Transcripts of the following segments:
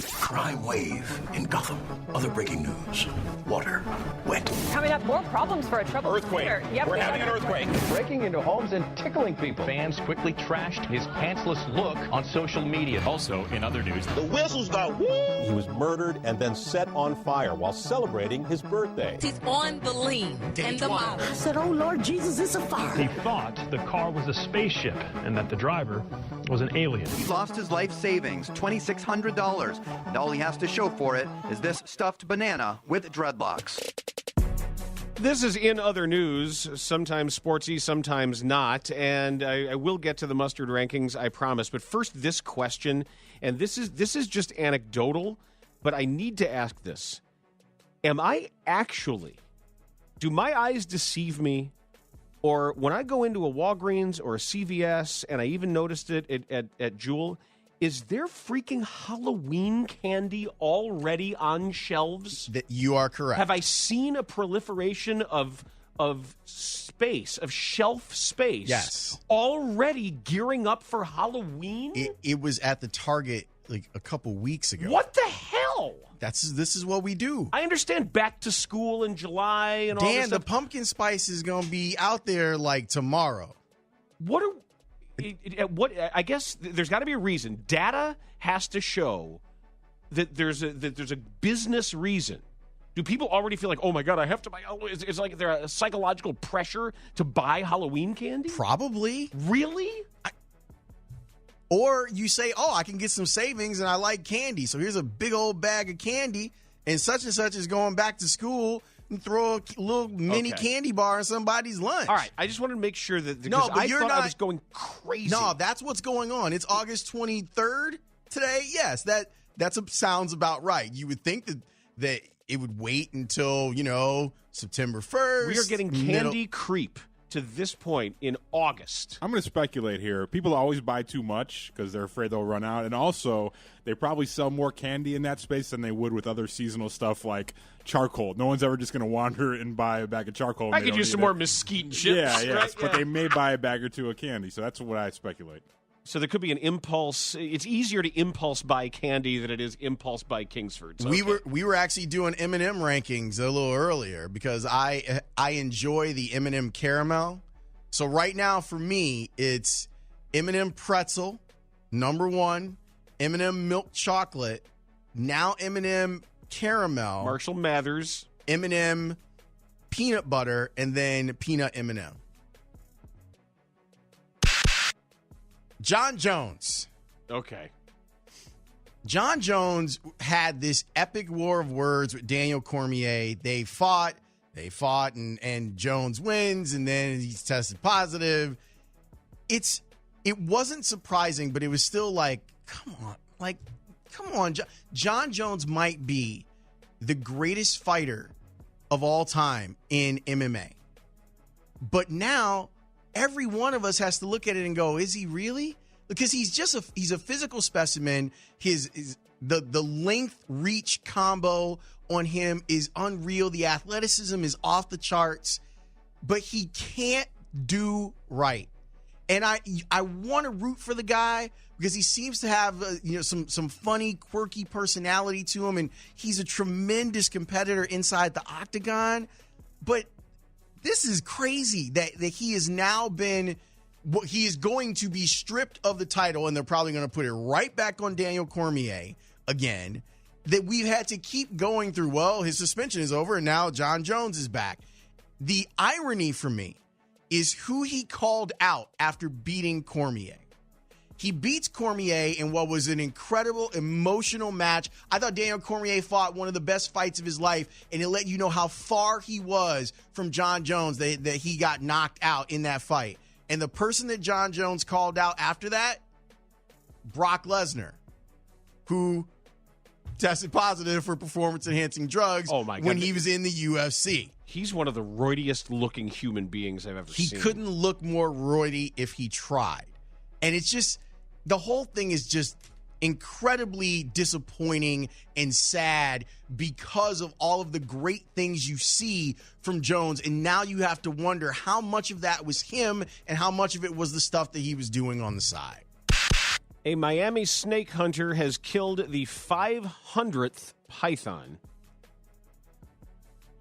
Crime wave in Gotham. Other breaking news. Water. Wet. Coming up, more problems for a troubled Earthquake. scooter. Yep, We're having an earthquake. Breaking into homes and tickling people. Fans quickly trashed his pantsless look on social media. Also, in other news, the whistles go woo! He was murdered and then set on fire while celebrating his birthday. He's on the lean and the model. I said, oh, Lord Jesus, it's a fire. He thought the car was a spaceship and that the driver was an alien. He lost his life savings, $2,600, and all he has to show for it is this stuffed banana with dreadlocks. This is in other news, sometimes sportsy, sometimes not, and I will get to the mustard rankings, I promise. But first, this question, and this is just anecdotal, but I need to ask this. Do my eyes deceive me? Or when I go into a Walgreens or a CVS, and I even noticed it at Jewel, is there freaking Halloween candy already on shelves? You are correct. Have I seen a proliferation of space, of shelf space? Yes. Already gearing up for Halloween? It was at the Target like a couple weeks ago. What the hell? This is what we do. I understand back to school in July and all this stuff. Dan, the pumpkin spice is going to be out there like tomorrow. I guess there's got to be a reason. Data has to show that there's a business reason. Do people already feel like, oh my God, I have to buy? It's like there's a psychological pressure to buy Halloween candy? Probably. Really? Or you say, oh, I can get some savings and I like candy. So here's a big old bag of candy and such is going back to school and throw a little mini candy bar in somebody's lunch. All right. I just wanted to make sure that because I thought I was going crazy. No, that's what's going on. It's August 23rd today. Yes, that sounds about right. You would think that it would wait until, September 1st. We are getting candy creep to this point in August. I'm going to speculate here. People always buy too much because they're afraid they'll run out. And also, they probably sell more candy in that space than they would with other seasonal stuff like charcoal. No one's ever just going to wander and buy a bag of charcoal. I could use some more mesquite and chips. Yeah, yes. Right? But they may buy a bag or two of candy. So that's what I speculate. So there could be an impulse. It's easier to impulse buy candy than it is impulse buy Kingsford. So, we were actually doing M&M rankings a little earlier because I enjoy the M&M caramel. So right now for me, it's M&M pretzel, number one, M&M milk chocolate, now M&M caramel, Marshall Mathers, M&M peanut butter, and then peanut M&M. Jon Jones. Okay. Jon Jones had this epic war of words with Daniel Cormier. They fought, and Jones wins, and then he's tested positive. It wasn't surprising, but it was still like, come on. Jon Jones might be the greatest fighter of all time in MMA. But now every one of us has to look at it and go, is he really? Because he's a physical specimen. The length reach combo on him is unreal. The athleticism is off the charts, but he can't do right. And I want to root for the guy because he seems to have some funny, quirky personality to him, and he's a tremendous competitor inside the octagon. But this is crazy that he has now been – he is going to be stripped of the title, and they're probably going to put it right back on Daniel Cormier again, that we've had to keep going through, well, his suspension is over, and now Jon Jones is back. The irony for me is who he called out after beating Cormier. He beats Cormier in what was an incredible, emotional match. I thought Daniel Cormier fought one of the best fights of his life, and it let you know how far he was from Jon Jones, that he got knocked out in that fight. And the person that Jon Jones called out after that, Brock Lesnar, who tested positive for performance-enhancing drugs when he was in the UFC. He's one of the roidiest-looking human beings I've ever seen. He couldn't look more roidy if he tried. And it's just... the whole thing is just incredibly disappointing and sad because of all of the great things you see from Jones. And now you have to wonder how much of that was him and how much of it was the stuff that he was doing on the side. A Miami snake hunter has killed the 500th python.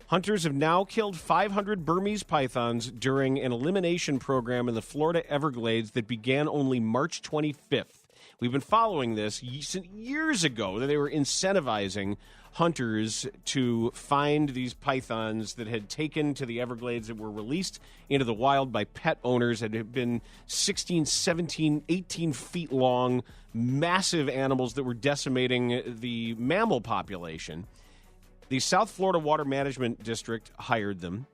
Hunters have now killed 500 Burmese pythons during an elimination program in the Florida Everglades that began only March 25th. We've been following this years ago, that they were incentivizing hunters to find these pythons that had taken to the Everglades, that were released into the wild by pet owners, that had been 16, 17, 18 feet long, massive animals that were decimating the mammal population. The South Florida Water Management District hired them.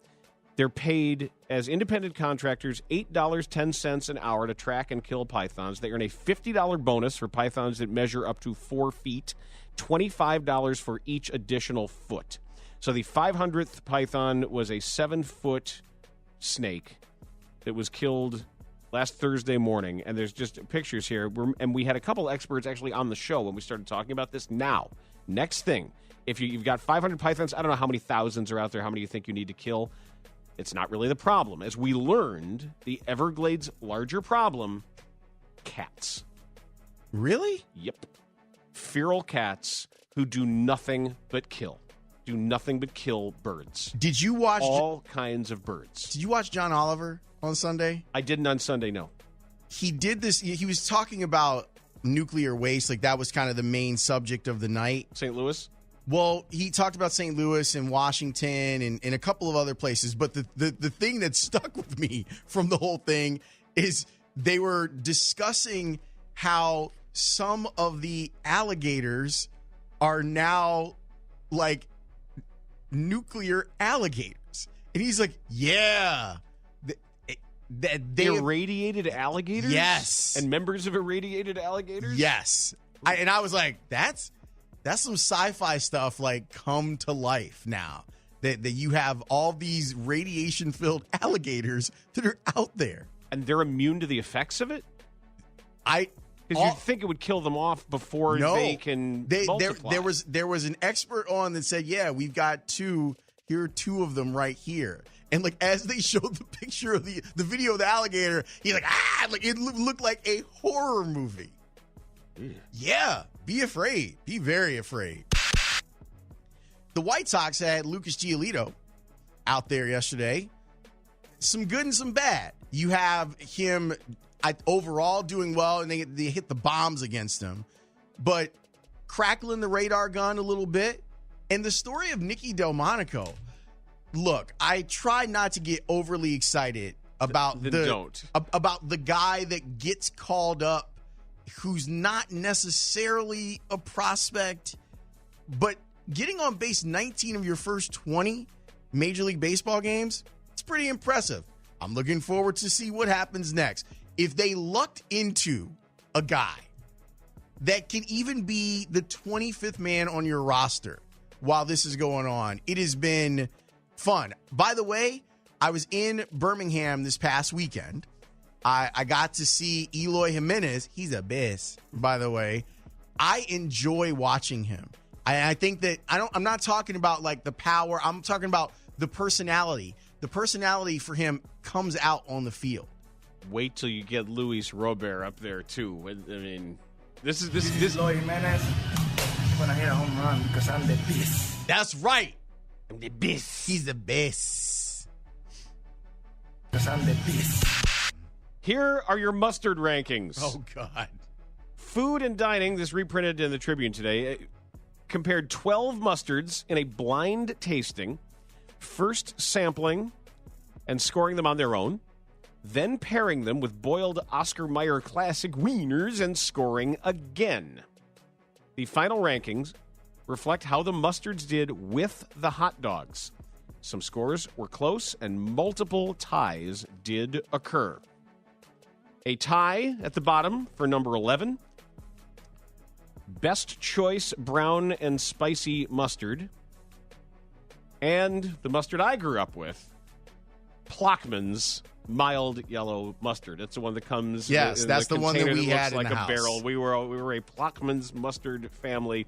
They're paid as independent contractors $8.10 an hour to track and kill pythons. They earn a $50 bonus for pythons that measure up to 4 feet, $25 for each additional foot. So the 500th python was a 7-foot snake that was killed last Thursday morning. And there's just pictures here. And we had a couple experts actually on the show when we started talking about this. Now, next thing, if you've got 500 pythons, I don't know how many thousands are out there, how many you think you need to kill. It's not really the problem. As we learned, the Everglades' larger problem, cats. Really? Yep. Feral cats who do nothing but kill. Do nothing but kill birds. Did you watch... all kinds of birds. Did you watch John Oliver on Sunday? I didn't on Sunday, no. He did this... He was talking about nuclear waste. Like, that was kind of the main subject of the night. St. Louis? Well, he talked about St. Louis and Washington and a couple of other places. But the thing that stuck with me from the whole thing is they were discussing how some of the alligators are now like nuclear alligators. And he's like, yeah. They irradiated alligators? Yes. And members of irradiated alligators? Yes. I was like, that's some sci-fi stuff, like, come to life now. That you have all these radiation-filled alligators that are out there. And they're immune to the effects of it? Because you'd think it would kill them off before they can multiply. There was an expert on that said, yeah, we've got two. Here are two of them right here. And, like, as they showed the picture of the video of the alligator, he's like, like it looked like a horror movie. Yeah, be afraid. Be very afraid. The White Sox had Lucas Giolito out there yesterday. Some good and some bad. You have him overall doing well, and they hit the bombs against him. But crackling the radar gun a little bit. And the story of Nicky Delmonico. Look, I try not to get overly excited about about the guy that gets called up who's not necessarily a prospect, but getting on base 19 of your first 20 Major League Baseball games, it's pretty impressive. I'm looking forward to see what happens next. If they lucked into a guy that can even be the 25th man on your roster while this is going on, it has been fun. By the way, I was in Birmingham this past weekend. I got to see Eloy Jimenez. He's a best, by the way. I enjoy watching him. I think that I'm not talking about like the power. I'm talking about the personality. The personality for him comes out on the field. Wait till you get Luis Robert up there too. I mean, this Eloy Jimenez is gonna hit a home run because I'm the best. That's right. I'm the best. He's the best. Because I'm the best. Here are your mustard rankings. Oh, God. Food and Dining, this reprinted in the Tribune today, compared 12 mustards in a blind tasting, first sampling and scoring them on their own, then pairing them with boiled Oscar Mayer classic wieners and scoring again. The final rankings reflect how the mustards did with the hot dogs. Some scores were close and multiple ties did occur. A tie at the bottom for number 11. Best choice brown and spicy mustard. And the mustard I grew up with, Plockman's mild yellow mustard. That's the one that comes in that's the one that we had in like the a house. Barrel. We were a Plockman's mustard family.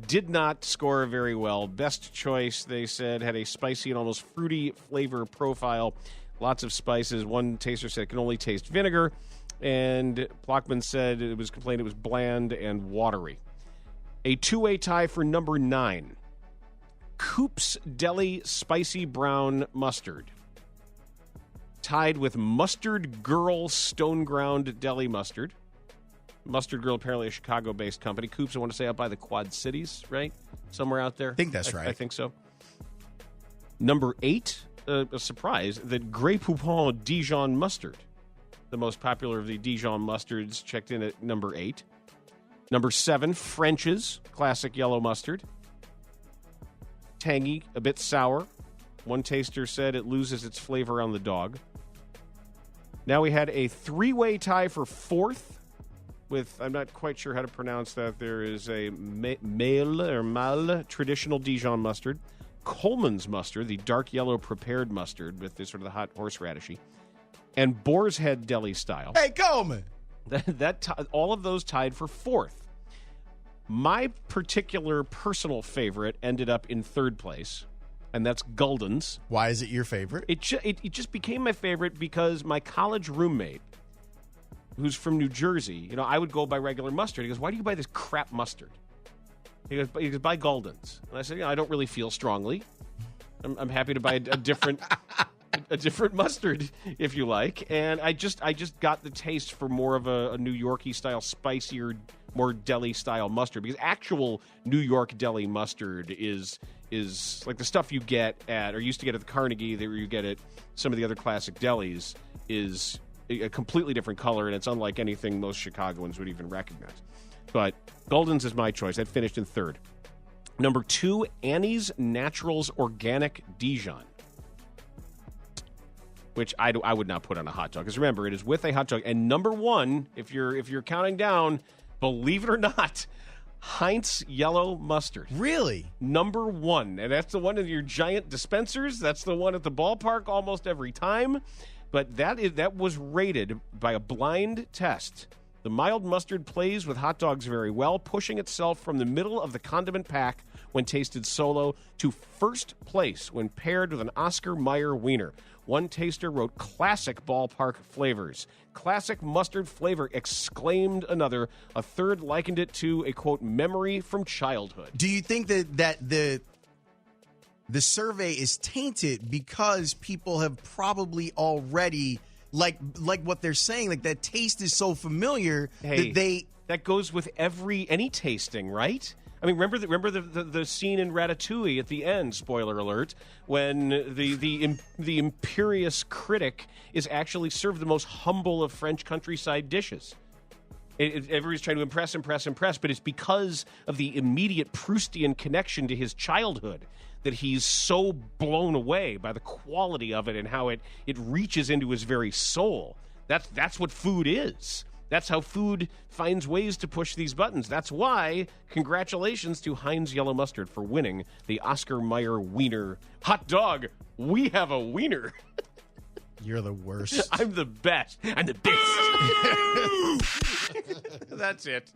Did not score very well. Best choice, they said, had a spicy and almost fruity flavor profile. Lots of spices. One taster said it can only taste vinegar. And Blockman said complained it was bland and watery. A two-way tie for number 9. Coop's Deli Spicy Brown Mustard. Tied with Mustard Girl Stone Ground Deli Mustard. Mustard Girl, apparently a Chicago-based company. Coop's, I want to say, out by the Quad Cities, right? Somewhere out there. I think that's right. I think so. Number 8, a surprise, the Grey Poupon Dijon Mustard. The most popular of the Dijon mustards, checked in at number 8. Number 7, French's Classic Yellow Mustard. Tangy, a bit sour. One taster said it loses its flavor on the dog. Now we had a 3-way tie for 4th with, I'm not quite sure how to pronounce that. There is a Male traditional Dijon mustard. Coleman's mustard, the dark yellow prepared mustard with this sort of the hot horseradishy. And Boar's Head Deli style. Hey, Coleman! All of those tied for 4th. My particular personal favorite ended up in 3rd place, and that's Gulden's. Why is it your favorite? It just became my favorite because my college roommate, who's from New Jersey, I would go buy regular mustard. He goes, "Why do you buy this crap mustard?" He goes, "Buy Gulden's." And I said, "I don't really feel strongly. I'm happy to buy a different a different mustard if you like." And I just got the taste for more of a New York-y style, spicier, more deli style mustard, because actual New York deli mustard is like the stuff you get at, or used to get at the Carnegie, that you get at some of the other classic delis, is a completely different color, and it's unlike anything most Chicagoans would even recognize. But Gulden's is my choice. That finished in 3rd. Number 2, Annie's Naturals Organic Dijon, which I would not put on a hot dog, because remember, it is with a hot dog. And number 1, if you're counting down, believe it or not, Heinz Yellow Mustard. Really? Number 1. And that's the one in your giant dispensers. That's the one at the ballpark almost every time. But that was rated by a blind test. The mild mustard plays with hot dogs very well, pushing itself from the middle of the condiment pack when tasted solo to 1st place when paired with an Oscar Mayer wiener. One taster wrote classic ballpark flavors. Classic mustard flavor, exclaimed another. A third likened it to a, quote, memory from childhood. Do you think that the survey is tainted because people have probably already, like what they're saying, like that taste is so familiar that goes with any tasting, right? I mean, remember the scene in Ratatouille at the end, spoiler alert, when the imperious critic is actually served the most humble of French countryside dishes. Everybody's trying to impress, but it's because of the immediate Proustian connection to his childhood that he's so blown away by the quality of it and how it reaches into his very soul. That's what food is. That's how food finds ways to push these buttons. That's why, congratulations to Heinz Yellow Mustard for winning the Oscar Mayer Wiener Hot Dog. We have a wiener. You're the worst. I'm the best. I'm the best. That's it.